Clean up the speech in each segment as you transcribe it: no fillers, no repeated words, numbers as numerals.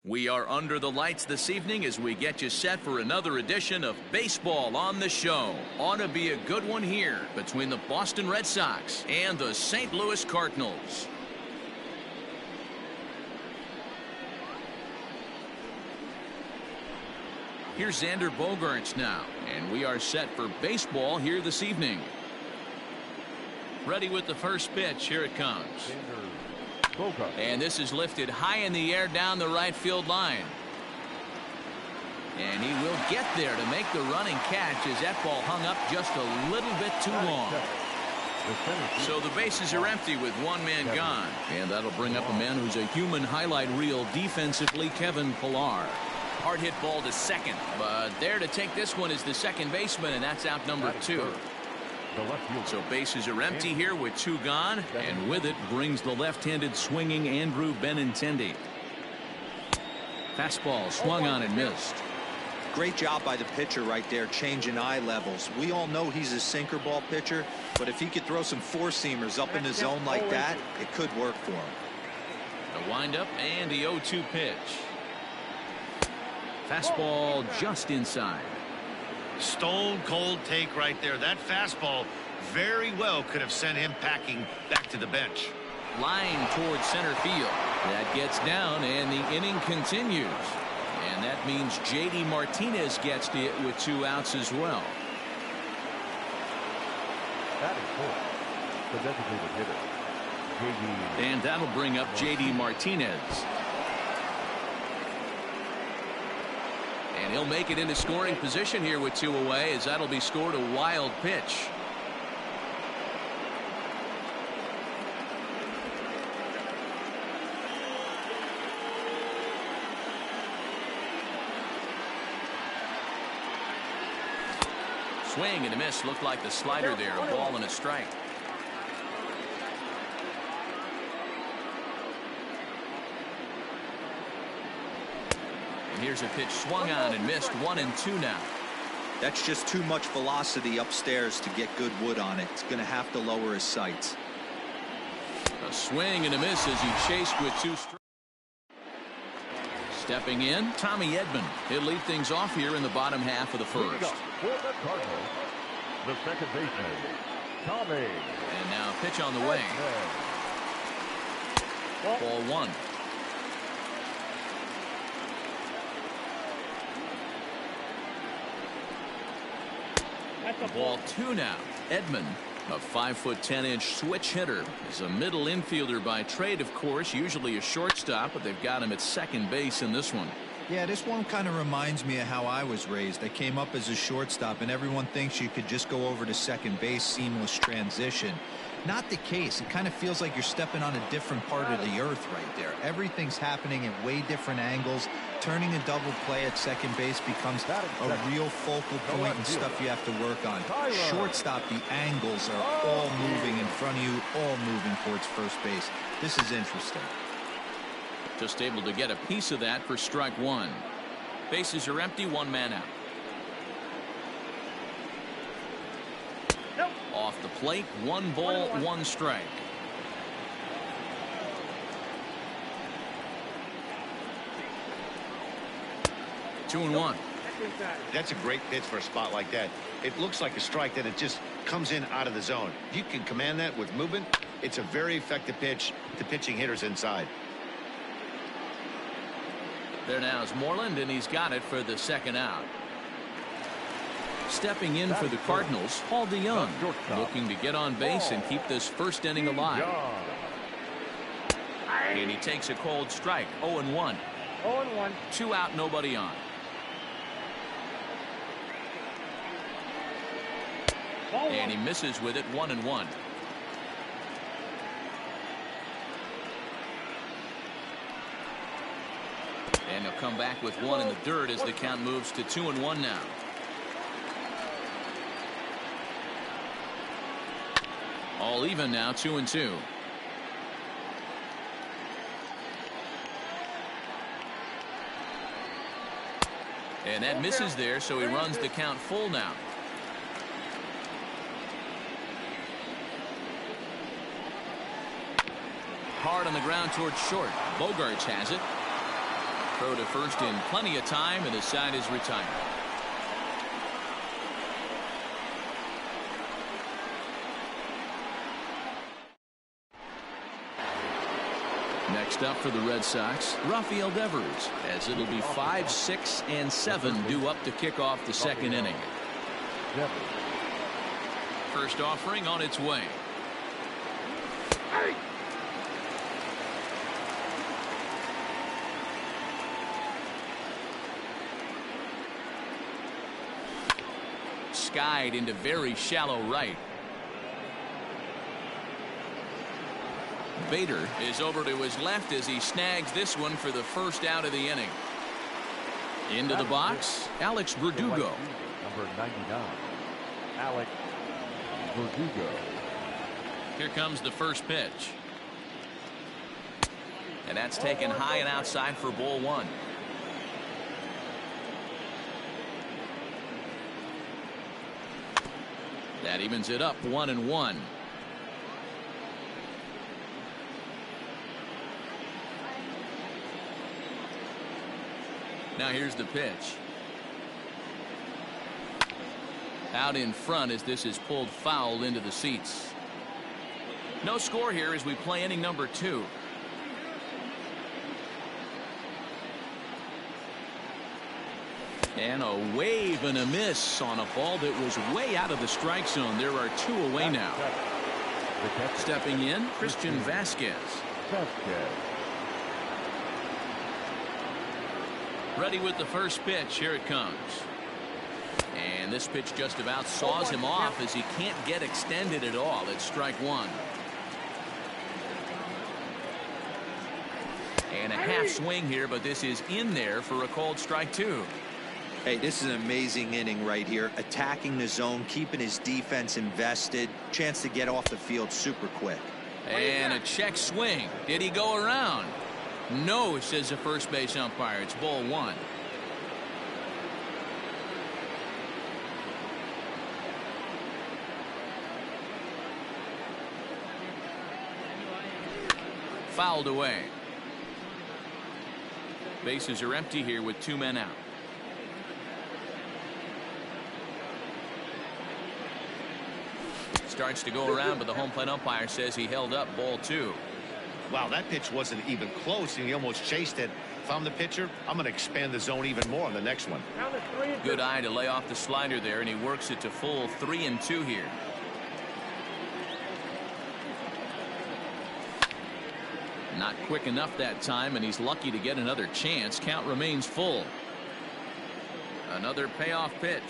We are under the lights this evening as we get you set for another edition of Baseball on the Show. Ought to be a good one here between the Boston Red Sox and the St. Louis Cardinals. Here's Xander Bogaerts now, and we are set for baseball here this evening. Ready with the first pitch. Here it comes. And this is lifted high in the air down the right field line. And he will get there to make the running catch as that ball hung up just a little bit too long. So the bases are empty with one man gone. And that'll bring up a man who's a human highlight reel defensively, Kevin Pillar. Hard hit ball to second, but there to take this one is the second baseman, and that's out number 2. So bases are empty here with 2 gone, and with it brings the left-handed swinging Andrew Benintendi. Fastball swung on and missed. Great job by the pitcher right there, changing eye levels. We all know he's a sinker ball pitcher, but if he could throw some four-seamers up in the zone like that, it could work for him. A windup and the 0-2 pitch. Fastball just inside. Stone cold take right there. That fastball very well could have sent him packing back to the bench. Line towards center field. That gets down and the inning continues. And that means J.D. Martinez gets to it with 2 outs as well. That is full. The designated hitter. J.D. And that'll bring up J.D. Martinez. And he'll make it into scoring position here with 2 away, as that'll be scored a wild pitch. Swing and a miss. Looked like the slider there. A ball and a strike. Here's a pitch swung on and missed. 1-2 now. That's just too much velocity upstairs to get good wood on it. It's going to have to lower his sights. A swing and a miss as he chased with 2 strikes. Stepping in, Tommy Edman. He'll lead things off here in the bottom half of the first. For the Cardinals, the second baseman, Tommy. And now pitch on the way. Ball 1. Ball 2 now. Edman, a 5'10" switch hitter, is a middle infielder by trade, of course, usually a shortstop, but they've got him at second base in this one. Yeah, this one kind of reminds me of how I was raised. I came up as a shortstop, and everyone thinks you could just go over to second base, seamless transition. Not the case. It kind of feels like you're stepping on a different part of the earth right there. Everything's happening at way different angles. Turning a double play at second base becomes a real focal point and stuff you have to work on. Shortstop, the angles are all moving in front of you, all moving towards first base. This is interesting. Just able to get a piece of that for strike 1. Bases are empty, 1 man out. Off the plate, 1 ball, 1 strike. Two and 1. That's a great pitch for a spot like that. It looks like a strike, that it just comes in out of the zone. You can command that with movement. It's a very effective pitch to pitching hitters inside. There now is Moreland, and he's got it for the second out. Stepping in for the Cardinals, Paul DeYoung, looking to get on base and keep this first inning alive. And he takes a cold strike. 0-1. 0-1. 2 out, nobody on. And he misses with it. 1-1. And he'll come back with 1 in the dirt as the count moves to 2-1 now. All even now, 2-2. And that misses there, so he runs the count full now. Hard on the ground towards short. Bogaerts has it. Throw to first in plenty of time, and his side is retired. Next up for the Red Sox, Rafael Devers, as it'll be 5, 6, and 7 due up to kick off the second inning. First offering on its way. Skied into very shallow right. Bader is over to his left as he snags this one for the first out of the inning. Into the box, Alex Verdugo. Number 99, Alex Verdugo. Here comes the first pitch. And that's taken high and outside for ball one. That evens it up 1-1. Now here's the pitch. Out in front as this is pulled foul into the seats. No score here as we play inning number 2. And a wave and a miss on a ball that was way out of the strike zone. There are 2 away now. Stepping in, Christian Vasquez. Ready with the first pitch. Here it comes. And this pitch just about saws him off as he can't get extended at all. It's strike 1. And a half swing here, but this is in there for a called strike 2. Hey, this is an amazing inning right here. Attacking the zone, keeping his defense invested. Chance to get off the field super quick. And a check swing. Did he go around? No, says the first base umpire. It's ball 1. Fouled away. Bases are empty here with 2 men out. Starts to go around, but the home plate umpire says he held up ball 2. Wow, that pitch wasn't even close, and he almost chased it. If I'm the pitcher, I'm going to expand the zone even more on the next one. Good eye to lay off the slider there, and he works it to full 3-2 here. Not quick enough that time, and he's lucky to get another chance. Count remains full. Another payoff pitch.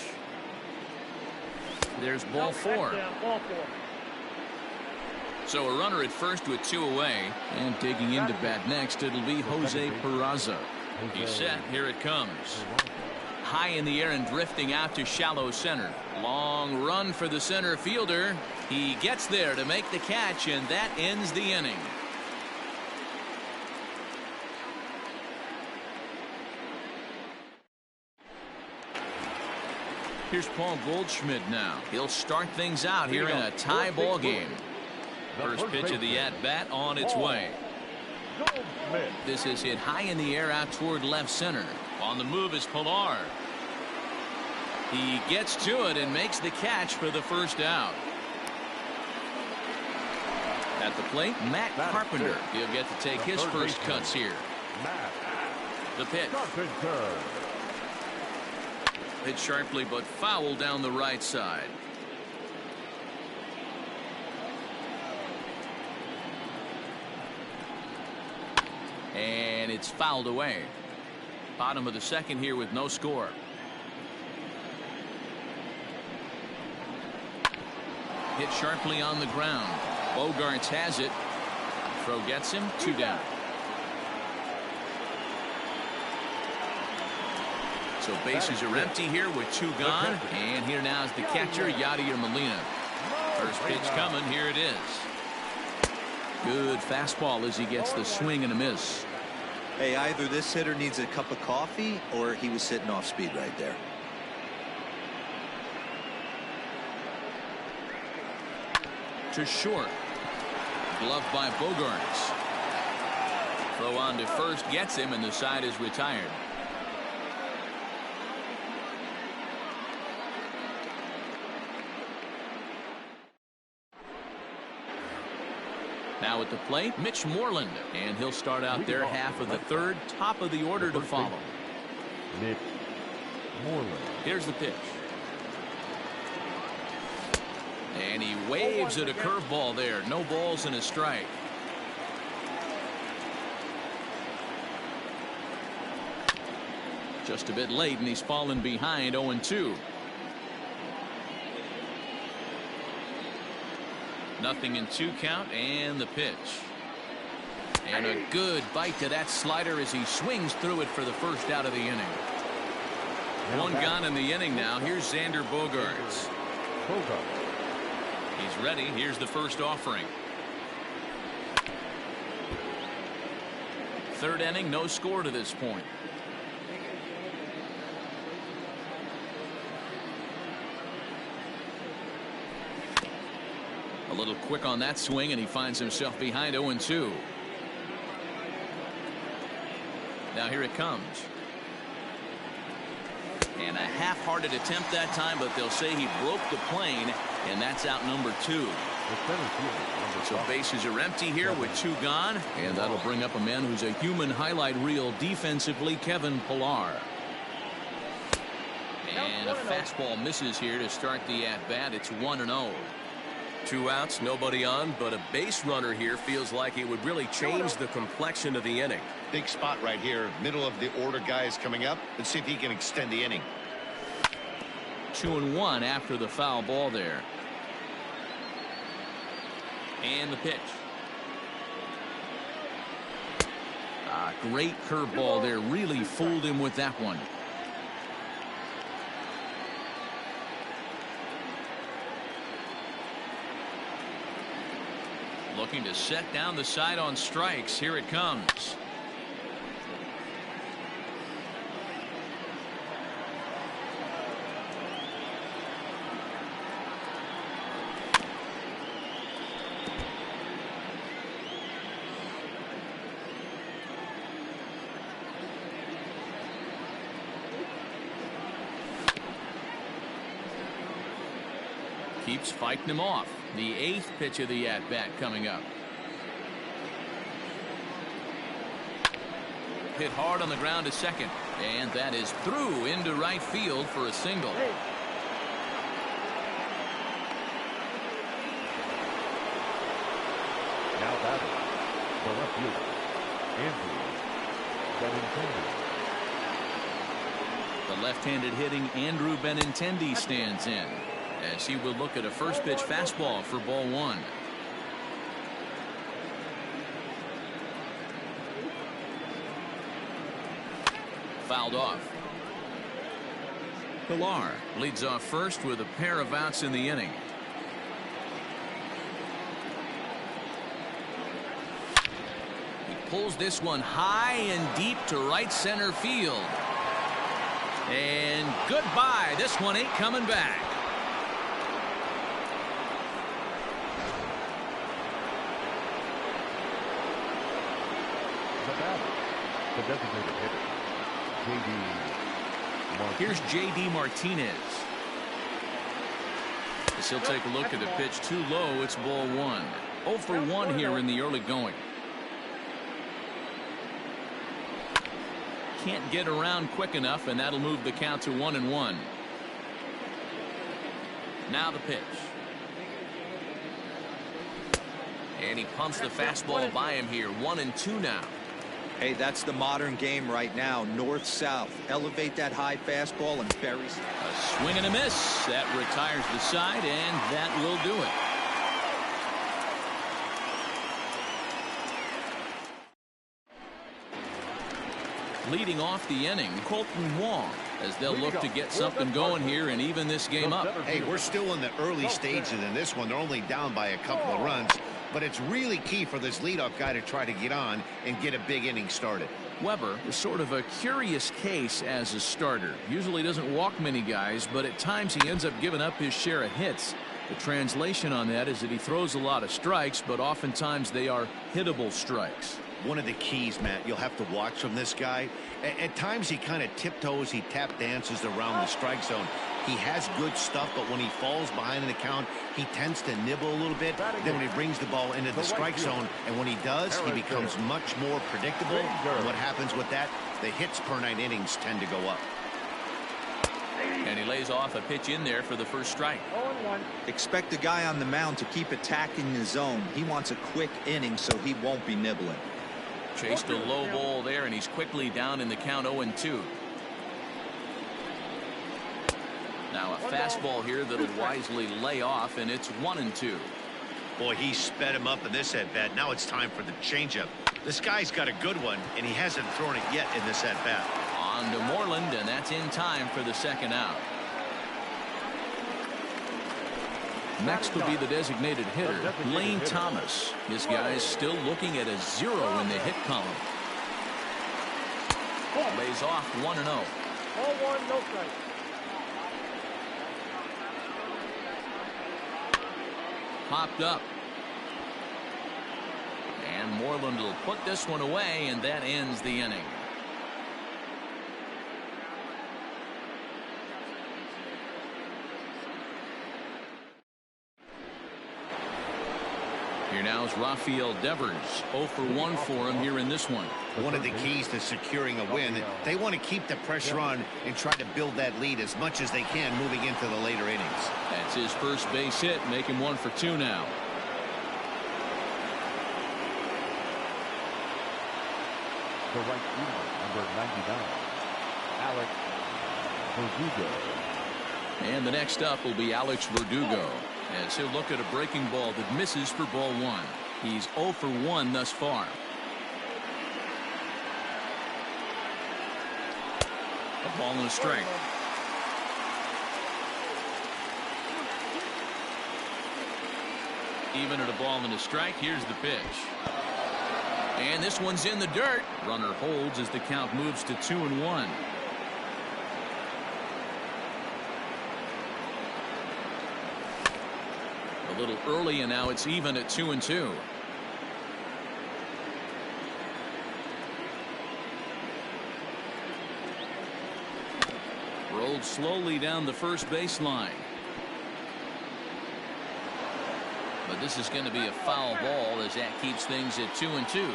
There's ball 4. So a runner at first with 2 away, and digging into bat next, it'll be Jose Peraza. He's set. Here it comes. High in the air and drifting out to shallow center. Long run for the center fielder. He gets there to make the catch, and that ends the inning. Here's Paul Goldschmidt now. He'll start things out here in a tie ball game. First pitch of the at-bat on its way. This is hit high in the air out toward left center. On the move is Pilar. He gets to it and makes the catch for the first out. At the plate, Matt Carpenter. He'll get to take his first cuts here. The pitch. Hit sharply but foul down the right side. And it's fouled away. Bottom of the second here with no score. Hit sharply on the ground. Bogarts has it. Throw gets him. 2 down. So bases are empty here with 2 gone. And here now is the catcher, Yadier Molina. First pitch coming. Here it is. Good fastball as he gets the swing and a miss. Hey, either this hitter needs a cup of coffee or he was sitting off speed right there. To short. Gloved by Bogarts. Throw on to first gets him, and the side is retired. Now at the plate, Mitch Moreland, and he'll start out their half of the third, top of the order to follow. Mitch Moreland. Here's the pitch. And he waves at a curveball there. No balls and a strike. Just a bit late, and he's fallen behind 0-2. Nothing in 2 count, and the pitch. And a good bite to that slider as he swings through it for the first out of the inning. One gone in the inning now. Here's Xander Bogaerts. He's ready. Here's the first offering. Third inning, no score to this point. A little quick on that swing, and he finds himself behind 0-2. Now here it comes. And a half-hearted attempt that time, but they'll say he broke the plane, and that's out number 2. So bases are empty here with 2 gone, and that'll bring up a man who's a human highlight reel defensively, Kevin Pillar. And a fastball misses here to start the at-bat. It's 1-0. 2 outs, nobody on, but a base runner here feels like it would really change the complexion of the inning. Big spot right here. Middle of the order guy is coming up. Let's see if he can extend the inning. 2-1 after the foul ball there. And the pitch. Great curveball there. Really fooled him with that one. Looking to set down the side on strikes. Here it comes. Keeps fighting him off. The 8th pitch of the at-bat coming up. Hit hard on the ground to second, and that is through into right field for a single. Now batting, the left fielder, Andrew Benintendi. The left-handed hitting Andrew Benintendi stands in, as he will look at a first pitch fastball for ball 1. Fouled off. Pillar leads off first with a pair of outs in the inning. He pulls this one high and deep to right center field. And goodbye. This one ain't coming back. The designated hitter, Here's J.D. Martinez. As he'll take a look at the pitch too low. It's ball 1. 0 for 1 here in the early going. Can't get around quick enough, and that'll move the count to 1-1. Now the pitch. And he pumps the fastball by him here. 1-2 now. Hey, that's the modern game right now. North-south. Elevate that high fastball and bury. A swing and a miss. That retires the side, and that will do it. Leading off the inning, Colton Wong, as they'll look to get something going here and even this game up. Hey, we're still in the early stages in this one. They're only down by a couple of runs. But it's really key for this leadoff guy to try to get on and get a big inning started. Weber is sort of a curious case as a starter. Usually doesn't walk many guys, but at times he ends up giving up his share of hits. The translation on that is that he throws a lot of strikes, but oftentimes they are hittable strikes. One of the keys, Matt, you'll have to watch from this guy. At times he kind of tiptoes, he tap dances around the strike zone. He has good stuff, but when he falls behind in the count, he tends to nibble a little bit. Then when he brings the ball into the strike zone, and when he does, he becomes much more predictable. And what happens with that? The hits per 9 innings tend to go up. And he lays off a pitch in there for the first strike. Expect the guy on the mound to keep attacking the zone. He wants a quick inning, so he won't be nibbling. Chased a low ball there, and he's quickly down in the count 0-2. Now a fastball here that'll wisely lay off, and it's 1-2. Boy, he sped him up in this at-bat. Now it's time for the changeup. This guy's got a good one, and he hasn't thrown it yet in this at-bat. On to Moreland, and that's in time for the second out. Next will be the designated hitter, Lane Thomas. His guy's still looking at a 0 in the hit column. Lays off 1-0. 0-1, no strike. Popped up. And Moreland will put this one away, and that ends the inning. Here now is Rafael Devers. 0 for 1 for him here in this one. One of the keys to securing a win, they want to keep the pressure on and try to build that lead as much as they can moving into the later innings. That's his first base hit, making 1 for 2 now. The right fielder, number 99, Alex Verdugo. And the next up will be Alex Verdugo, as he'll look at a breaking ball that misses for ball 1. He's 0 for 1 thus far. A ball and a strike. Even at a ball and a strike, here's the pitch. And this one's in the dirt. Runner holds as the count moves to 2-1. A little early, and now it's even at 2-2. Rolled slowly down the first baseline. But this is going to be a foul ball as that keeps things at 2-2.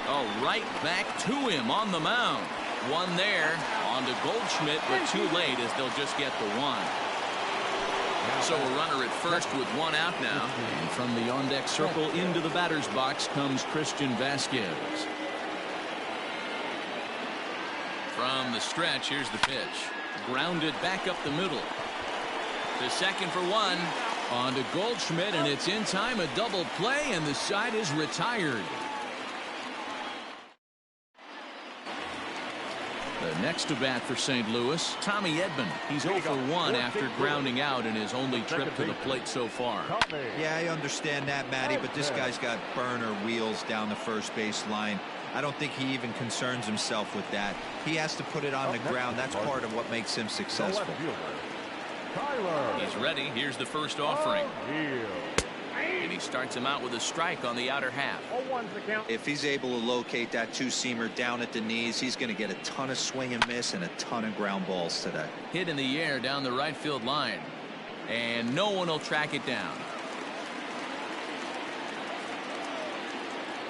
Oh, right back to him on the mound. One there on to Goldschmidt, but too late as they'll just get the one. So a runner at first with 1 out now. And from the on-deck circle into the batter's box comes Christian Vasquez. From the stretch, here's the pitch. Grounded back up the middle. To second for 1. On to Goldschmidt, and it's in time, a double play, and the side is retired. The next to bat for St. Louis, Tommy Edman. He's 0 for 1 after grounding out in his only trip to the plate so far. Yeah, I understand that, Matty, but this guy's got burner wheels down the first base line. I don't think he even concerns himself with that. He has to put it on the ground. That's part of what makes him successful. He's ready. Here's the first offering. And he starts him out with a strike on the outer half. If he's able to locate that two-seamer down at the knees, he's going to get a ton of swing and miss and a ton of ground balls today. Hit in the air down the right field line. And no one will track it down.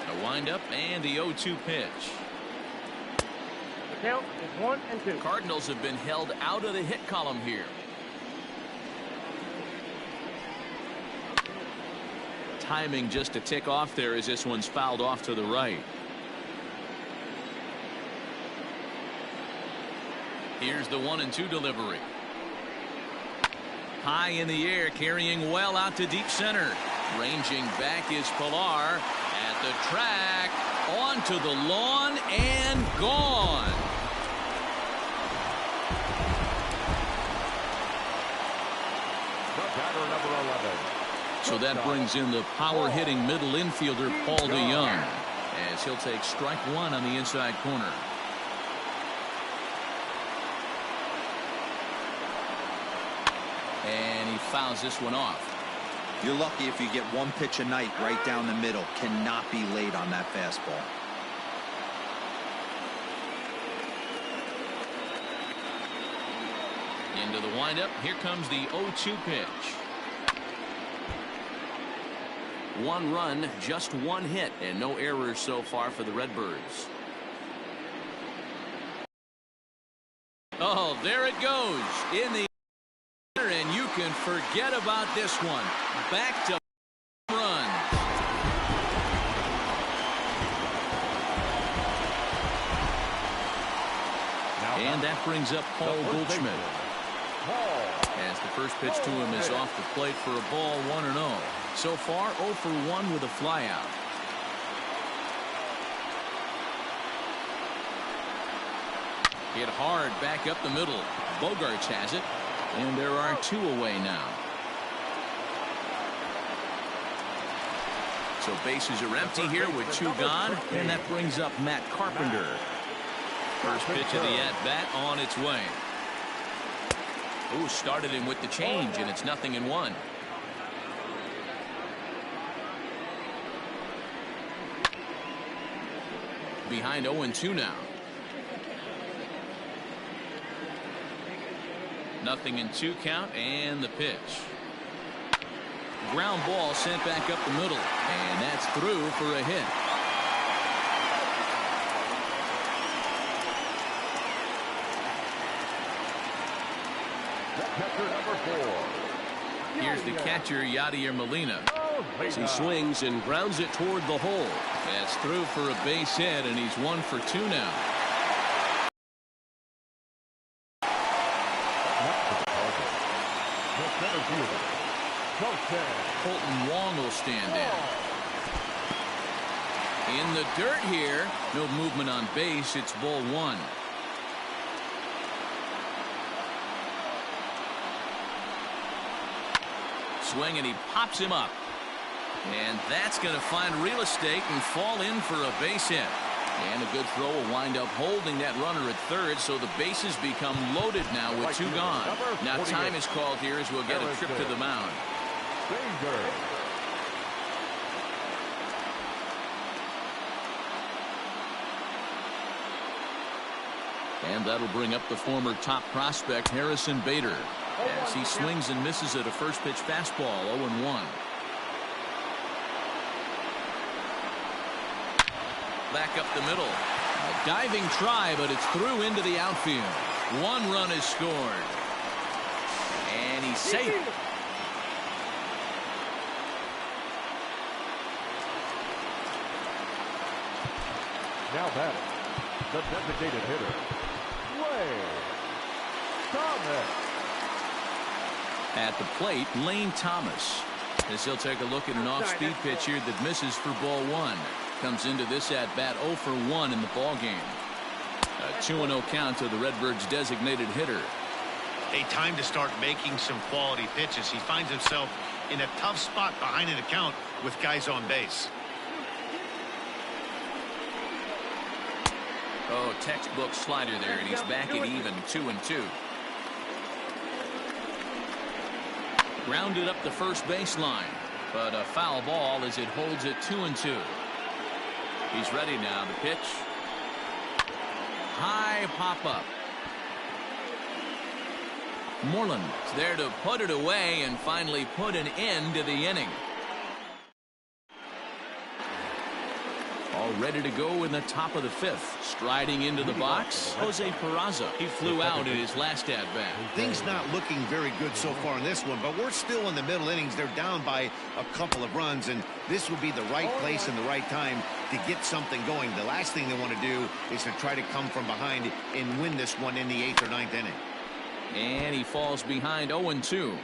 A windup and the 0-2 pitch. The count is 1-2. Cardinals have been held out of the hit column here. Timing just a tick off there as this one's fouled off to the right. Here's the 1-2 delivery. High in the air, carrying well out to deep center. Ranging back is Pilar at the track, onto the lawn, and gone. The batter, number 11. So that brings in the power-hitting middle infielder Paul DeYoung, as he'll take strike 1 on the inside corner. And he fouls this one off. You're lucky if you get one pitch a night right down the middle. Cannot be late on that fastball. Into the windup. Here comes the 0-2 pitch. One run, just one hit, and no errors so far for the Redbirds. Oh, there it goes in the air, and you can forget about this one. Back to runs. And that brings up Paul Goldschmidt. As the first pitch to him is off the plate for a ball, 1-0. So far, 0 for 1 with a flyout. Hit hard back up the middle. Bogarts has it, and there are 2 away now. So bases are empty here with 2 gone, and that brings up Matt Carpenter. First pitch of the at-bat on its way. Ooh, started him with the change, and it's 0-1. Behind 0-2 now. 0-2 count, and the pitch. Ground ball sent back up the middle, and that's through for a hit. Here's the catcher, Yadier Molina. As he swings and grounds it toward the hole. That's through for a base hit, and he's 1 for 2 now. Colton Wong will stand in. In the dirt here. No movement on base. It's ball 1. Swing, and he pops him up. And that's going to find real estate and fall in for a base hit. And a good throw will wind up holding that runner at third, so the bases become loaded now with 2 gone. Now time is called here as we'll get a trip to the mound. And that'll bring up the former top prospect, Harrison Bader, as he swings and misses at a first pitch fastball, 0-1. Back up the middle. A diving try, but it's through into the outfield. 1 run is scored. And he's safe. Now batting, the designated hitter, Thomas. At the plate, Lane Thomas, as he'll take a look at an off-speed pitch here that misses for ball 1. Comes into this at-bat 0 for 1 in the ball game. A 2-0 count to the Redbirds' designated hitter. A time to start making some quality pitches. He finds himself in a tough spot behind an account with guys on base. Oh, textbook slider there, and he's back at even, 2-2. Grounded up the first baseline, but a foul ball as it holds it 2-2. He's ready now. The pitch. High pop up. Moreland is there to put it away and finally put an end to the inning. All ready to go in the top of the 5th. Striding into the box, Jose Peraza. He flew out in his last at-bat. Things not looking very good so far in this one, but we're still in the middle innings. They're down by a couple of runs, and this would be the right place and the right time to get something going. The last thing they want to do is to try to come from behind and win this one in the 8th or 9th inning. And he falls behind 0-2.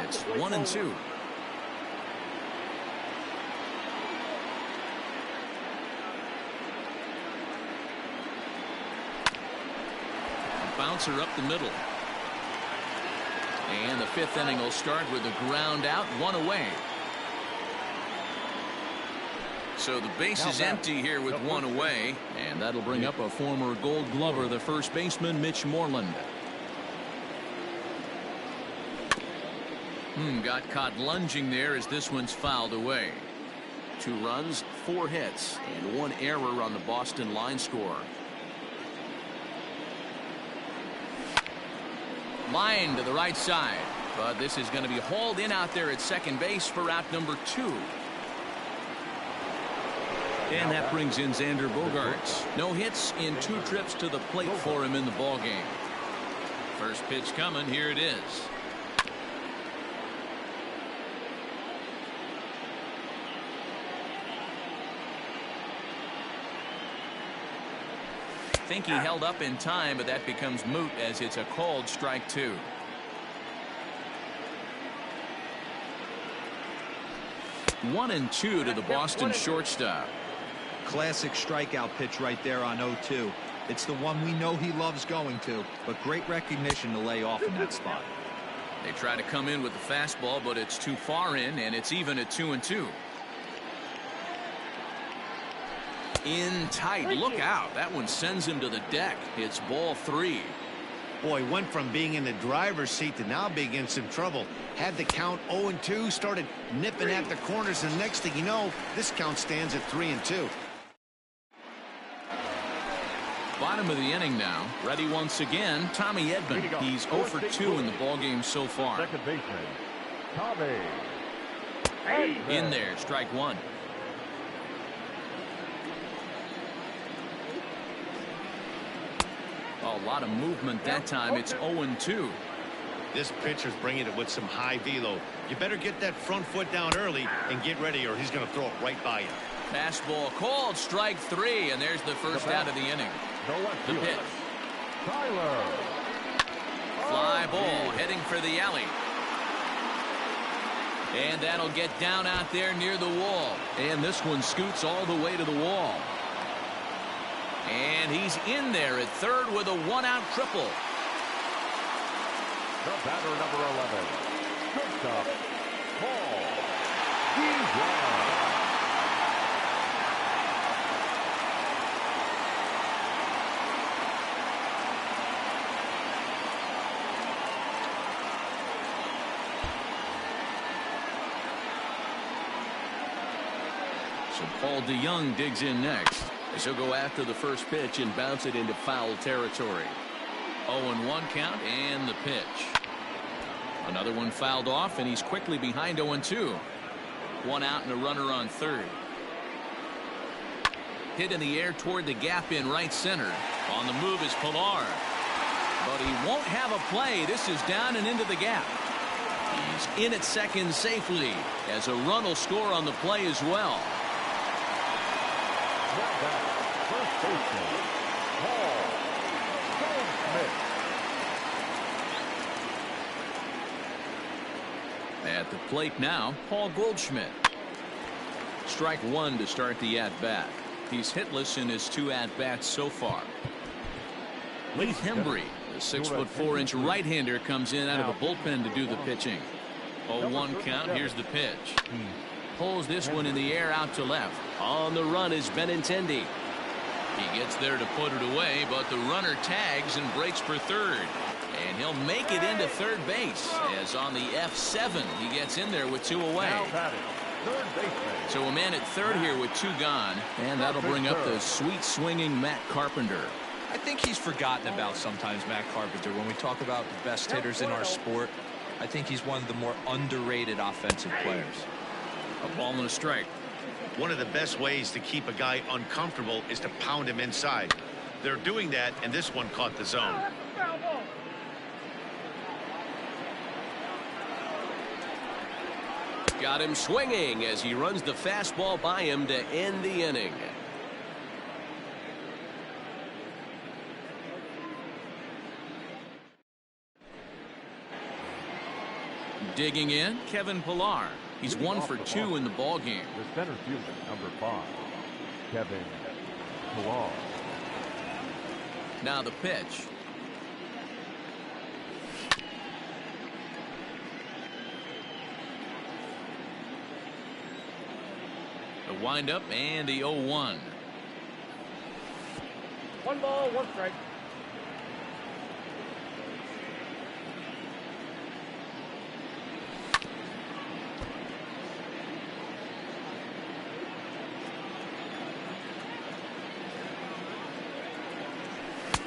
It's 1-2. Bouncer up the middle. And the 5th inning will start with a ground out, 1 away. So the base is empty here with one away, and that'll bring up a former Gold Glover, the first baseman, Mitch Moreland. Got caught lunging there as this one's fouled away. 2 runs, 4 hits, and 1 error on the Boston line score. Line to the right side, but this is going to be hauled in out there at second base for out number 2. And that brings in Xander Bogaerts. No hits in 2 trips to the plate for him in the ballgame. First pitch coming. Here it is. Think he held up in time, but that becomes moot as it's a called strike 2. One and 2 to the Boston shortstop. Classic strikeout pitch right there on 0-2. It's the one we know he loves going to, but great recognition to lay off in that spot. They try to come in with the fastball, but it's too far in, and it's even at 2-2. In tight. Look out. That one sends him to the deck. It's ball 3. Boy, went from being in the driver's seat to now being in some trouble. Had the count 0-2, started nipping at the corners, and next thing you know, this count stands at 3-2. Bottom of the inning now. Ready once again, Tommy Edman. He's 0 for 2 in the ballgame so far. Second baseman, Tommy. In there, strike 1. A lot of movement that time. It's 0-2. This pitcher's bringing it with some high velo. You better get that front foot down early and get ready, or he's going to throw it right by you. Fastball called, strike 3, and there's the first out of the inning. The pitch. Tyler. Fly ball heading for the alley. And that'll get down out there near the wall. And this one scoots all the way to the wall. And he's in there at third with a 1-out triple. The batter, number 11. Shortstop, Paul. He's gone. So Paul DeYoung digs in next. As he'll go after the first pitch and bounce it into foul territory. 0-1 count and the pitch. Another one fouled off, and he's quickly behind 0-2. 1 out and a runner on third. Hit in the air toward the gap in right center. On the move is Pilar. But he won't have a play. This is down and into the gap. He's in at second safely as a run will score on the play as well. First baseman, Paul Goldschmidt. At the plate now, Paul Goldschmidt. Strike 1 to start the at-bat. He's hitless in his 2 at-bats so far. Leith Hembry, the 6'4" right-hander, comes in out of the bullpen to do the pitching. 0-1 count. Here's the pitch. Pulls this one in the air out to left. On the run is Benintendi. He gets there to put it away, but the runner tags and breaks for third. And he'll make it into third base, as on the F7 he gets in there with 2 away. Third baseman. So a man at third here with 2 gone, and that'll bring up the sweet swinging Matt Carpenter. I think he's forgotten about sometimes, Matt Carpenter. When we talk about the best hitters in our sport, I think he's one of the more underrated offensive players. A ball and a strike. One of the best ways to keep a guy uncomfortable is to pound him inside. They're doing that, and this one caught the zone. Got him swinging as he runs the fastball by him to end the inning. Digging in, Kevin Pilar. He's 1 for 2 in the ballgame. The center fielder, number 5, Kevin Pilar. Now the pitch. The windup and the 0-1. 1 ball, 1 strike.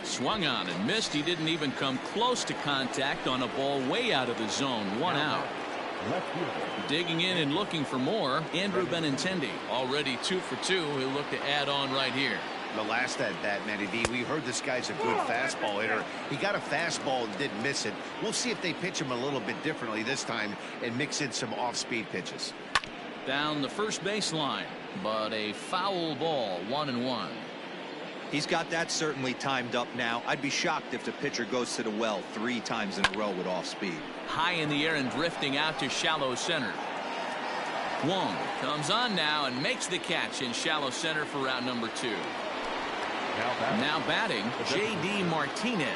Swung on and missed. He didn't even come close to contact on a ball way out of the zone. 1 out. Digging in and looking for more, Andrew Benintendi. Already 2 for 2. He'll look to add on right here. The last at bat, Matty D, we heard this guy's a good fastball hitter. He got a fastball and didn't miss it. We'll see if they pitch him a little bit differently this time and mix in some off-speed pitches. Down the first baseline, but a foul ball. 1-1. He's got that certainly timed up now. I'd be shocked if the pitcher goes to the well 3 times in a row with off speed. High in the air and drifting out to shallow center. Wong comes on now and makes the catch in shallow center for out number 2. Now batting, J.D. Martinez.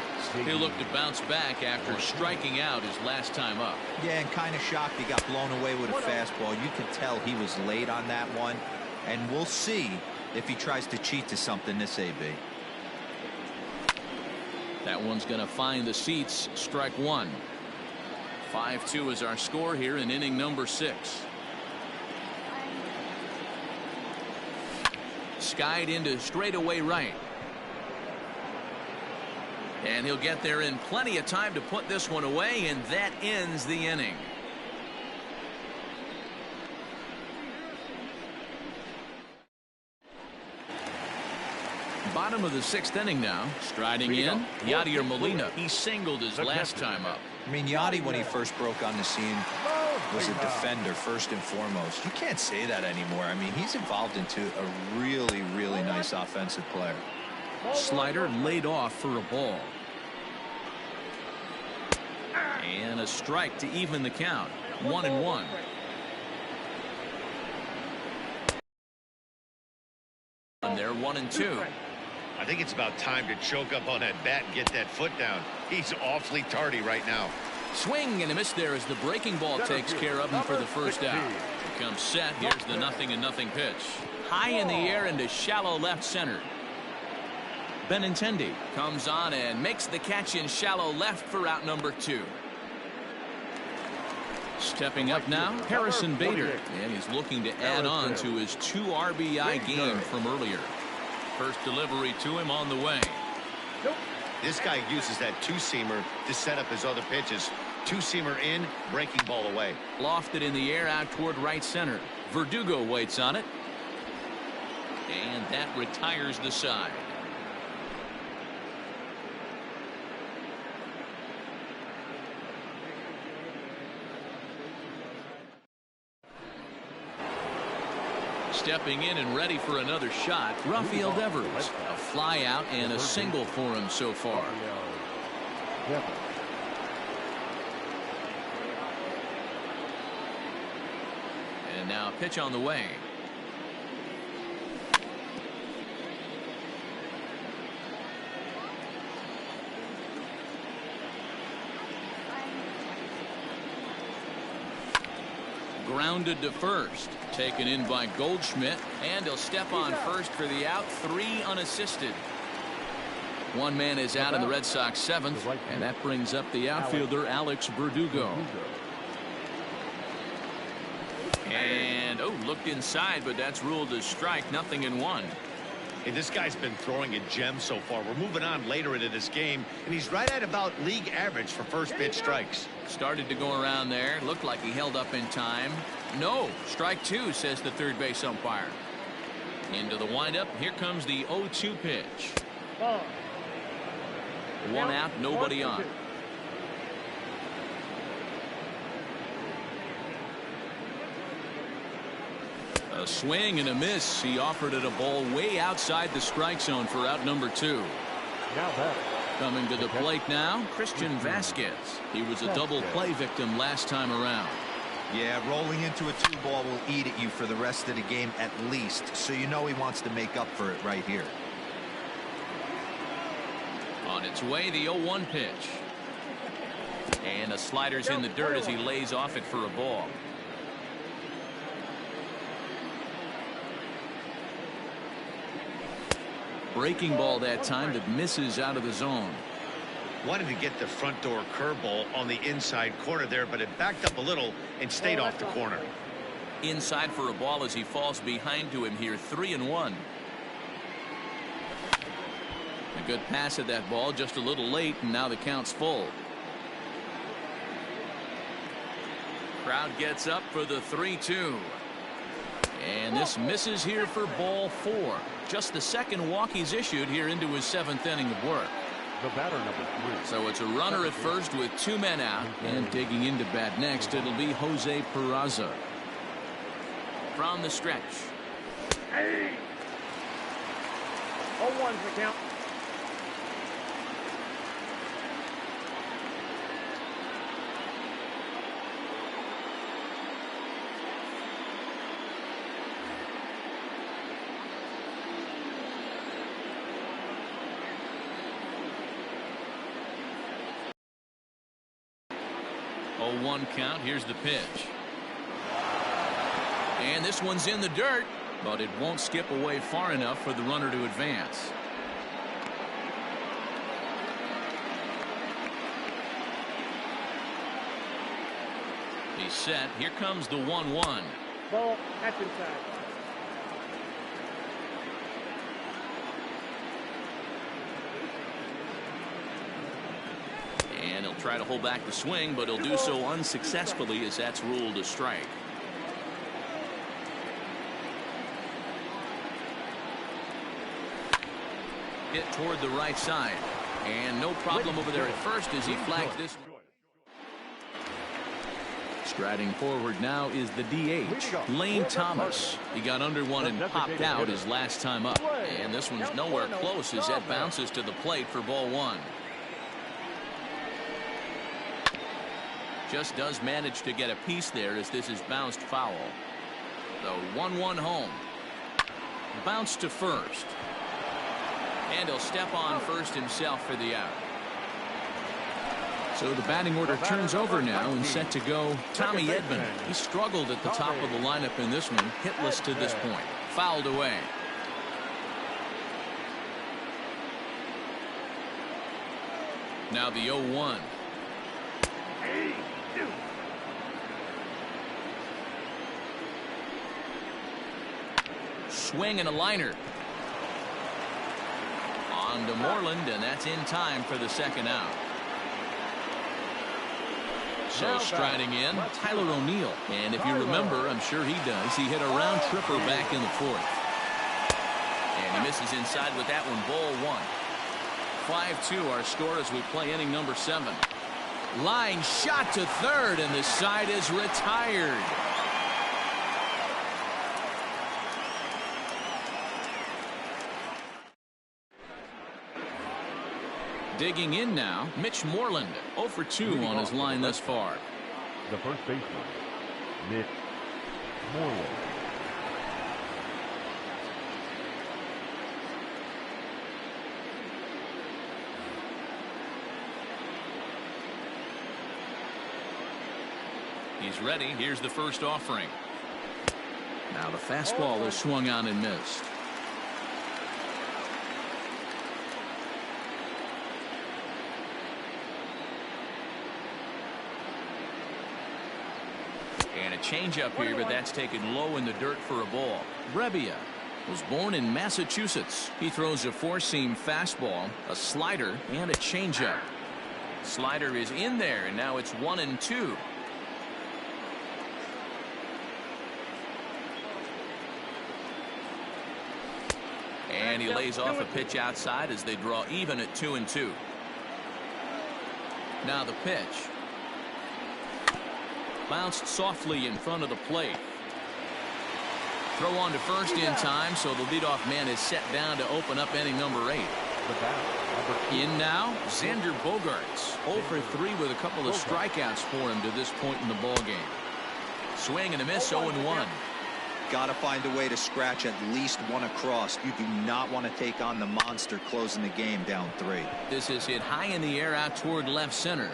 He'll look to bounce back after striking out his last time up. Yeah, and kind of shocked he got blown away with a fastball. You could tell he was late on that one. And we'll see if he tries to cheat to something this AB. That one's going to find the seats. Strike 1. 5-2 is our score here in inning number 6. Skied into straightaway right. And he'll get there in plenty of time to put this one away, and that ends the inning. Bottom of the 6th inning now. Striding in, Yadier Molina. He singled his last time up. I mean, Yachty, when he first broke on the scene, was a defender first and foremost. You can't say that anymore. I mean, he's evolved into a really, really nice offensive player. Slider laid off for a ball. And a strike to even the count. 1-1. And they're 1-2. I think it's about time to choke up on that bat and get that foot down. He's awfully tardy right now. Swing and a miss there as the breaking ball takes care of him for the first out. He comes set. Here's the 0-0 pitch. High in the air into shallow left center. Benintendi comes on and makes the catch in shallow left for out number 2. Stepping up now, Harrison Bader, and he's looking to add on to his 2 RBI game from earlier. First delivery to him on the way. This guy uses that 2-seamer to set up his other pitches. 2-seamer in, breaking ball away. Lofted in the air out toward right center. Verdugo waits on it. And that retires the side. Stepping in and ready for another shot, Rafael Devers. A fly out and a single for him so far. And now a pitch on the way. Grounded to first. Taken in by Goldschmidt, and he'll step on first for the out. 3 unassisted. One man is out in the Red Sox 7th, and that brings up the outfielder Alex Verdugo. And looked inside, but that's ruled a strike. 0-1. Hey, this guy's been throwing a gem so far. We're moving on later into this game, and he's right at about league average for first pitch strikes. Started to go around there. Looked like he held up in time. No, strike 2, says the third base umpire. Into the windup. Here comes the 0-2 pitch. 1 out, nobody on. A swing and a miss. He offered it a ball way outside the strike zone for out number 2. Coming to the plate now, Christian Vasquez. He was a double play victim last time around. Yeah, rolling into a 2-ball will eat at you for the rest of the game at least, so you know he wants to make up for it right here. On its way, the 0-1 pitch. And the slider's in the dirt as he lays off it for a ball. Breaking ball that time that misses out of the zone. Wanted to get the front door curveball on the inside corner there, but it backed up a little and stayed off the corner. Inside for a ball as he falls behind to him here. 3-1. A good pass at that ball, just a little late, and now the count's full. Crowd gets up for the 3-2. And this misses here for ball 4. Just the second walk he's issued here into his 7th inning of work. The batter, number 3. So it's a runner at first with 2 men out, and digging into bat next, it'll be Jose Peraza. From the stretch. Hey! 0-1's the count. Oh, 1 count. Here's the pitch. And this one's in the dirt, but it won't skip away far enough for the runner to advance. He's set. Here comes the 1-1. Ball, that's inside. And he'll try to hold back the swing, but he'll do so unsuccessfully as that's ruled a strike. Hit toward the right side. And no problem over there at first as he flags this. Striding forward now is the DH, Lane Thomas. He got under one and popped out his last time up. And this one's nowhere close as that bounces to the plate for ball 1. Just does manage to get a piece there as this is bounced foul. The 1-1 home. Bounce to first. And he'll step on first himself for the out. So the batting order turns over now and set to go Tommy Edman. He struggled at the top of the lineup in this one, hitless to this point. Fouled away. Now the 0-1. Swing and a liner. On to Moreland, and that's in time for the second out. So striding in, Tyler O'Neill. And if you remember, I'm sure he does, he hit a round tripper back in the 4th. And he misses inside with that one, ball 1. 5-2 our score as we play inning number 7. Line shot to third, and the side is retired. Digging in now, Mitch Moreland, 0 for 2 on his line thus far. The first baseman, Mitch Moreland. He's ready. Here's the first offering. Now the fastball is swung on and missed. And a changeup here, but that's taken low in the dirt for a ball. Brebbia was born in Massachusetts. He throws a 4-seam fastball, a slider, and a changeup. Slider is in there, and now it's 1-2. And he lays off a pitch outside as they draw even at 2-2. Now the pitch. Bounced softly in front of the plate. Throw on to first in time, so the leadoff man is set down to open up inning number 8. In now, Xander Bogaerts, 0 for 3 with a couple of strikeouts for him to this point in the ball game. Swing and a miss, 0-1. Got to find a way to scratch at least one across. You do not want to take on the monster closing the game down 3. This is hit high in the air out toward left center.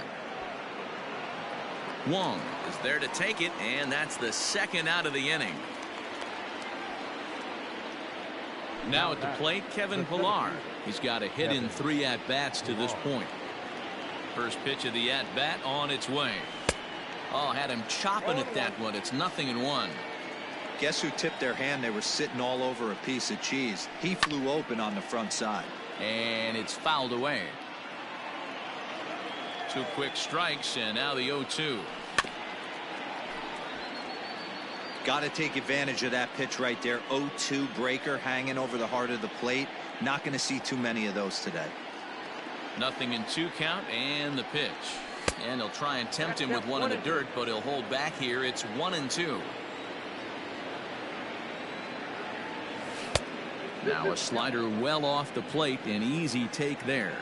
Wong is there to take it, and that's the second out of the inning. Now at the plate, Kevin Pillar. He's got a hit in 3 at-bats to this point. First pitch of the at-bat on its way. Oh, had him chopping at that one. It's 0-1. Guess who tipped their hand? They were sitting all over a piece of cheese. He flew open on the front side. And it's fouled away. 2 quick strikes, and now the 0-2. Got to take advantage of that pitch right there. 0-2 breaker hanging over the heart of the plate. Not going to see too many of those today. 0-2 count, and the pitch. And he'll try and tempt him with one in the dirt, but he'll hold back here. It's 1-2. Now a slider well off the plate. An easy take there.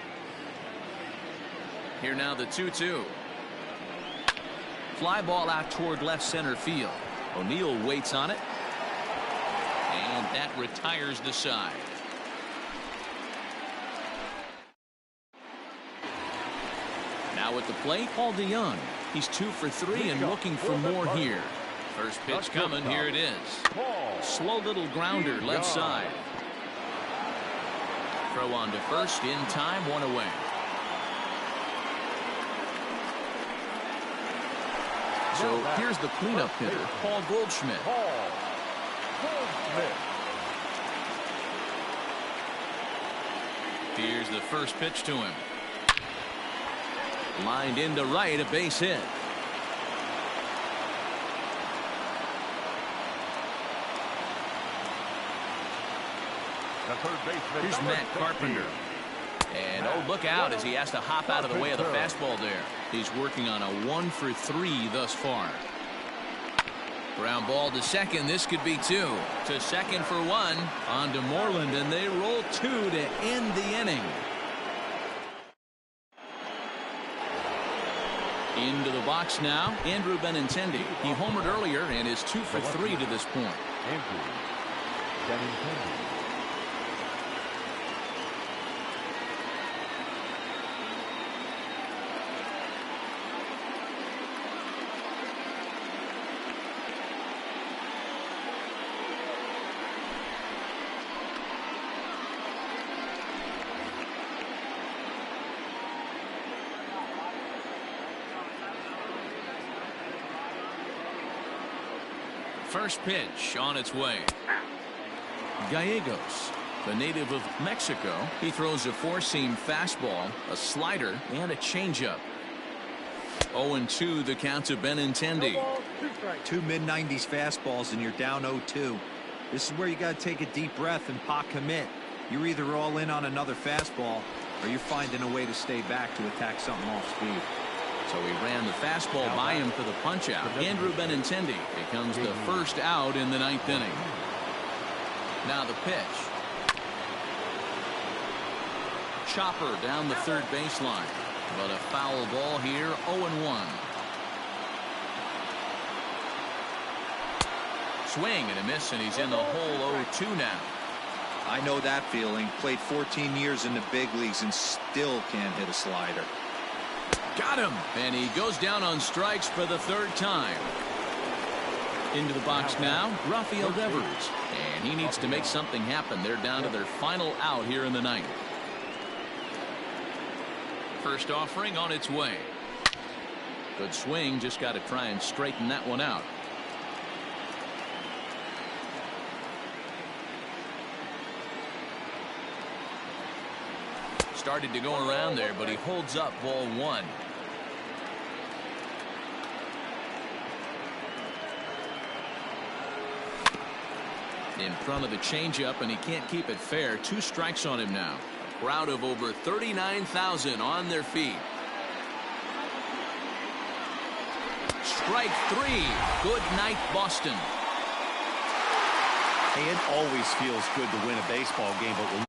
Here now the 2-2. Fly ball out toward left center field. O'Neill waits on it. And that retires the side. Now at the plate, Paul DeYoung. He's 2 for 3 and looking for more here. First pitch coming. Here it is. Slow little grounder left side. Throw on to first in time. 1 away. So here's the cleanup hitter, Paul Goldschmidt. Here's the first pitch to him. Lined into right, a base hit. Here's Matt Carpenter. And oh, look out as he has to hop out of the way of the fastball there. He's working on a 1 for 3 thus far. Ground ball to second. This could be 2. To second for 1. On to Moreland, and they roll 2 to end the inning. Into the box now, Andrew Benintendi. He homered earlier and is 2 for 3 to this point. Andrew Benintendi. First pitch on its way. Gallegos, the native of Mexico. He throws a 4-seam fastball, a slider, and a changeup. 0-2 the count to Benintendi. 2 mid-90s fastballs and you're down 0-2. This is where you got to take a deep breath and pot commit. You're either all in on another fastball or you're finding a way to stay back to attack something off speed. So he ran the fastball by him for the punch-out. Andrew Benintendi becomes the first out in the 9th inning. Now the pitch. Chopper down the third baseline. But a foul ball here, 0-1. Swing and a miss, and he's in the hole 0-2 now. I know that feeling. Played 14 years in the big leagues and still can't hit a slider. Got him, and he goes down on strikes for the 3rd time. Into the box now, Rafael Devers, and he needs to make something happen. They're down to their final out here in the 9th. First offering on its way. Good swing, just got to try and straighten that one out. Started to go around there, but he holds up ball 1. In front of the changeup, and he can't keep it fair. 2 strikes on him now. A crowd of over 39,000 on their feet. Strike 3. Good night, Boston. Hey, it always feels good to win a baseball game, but when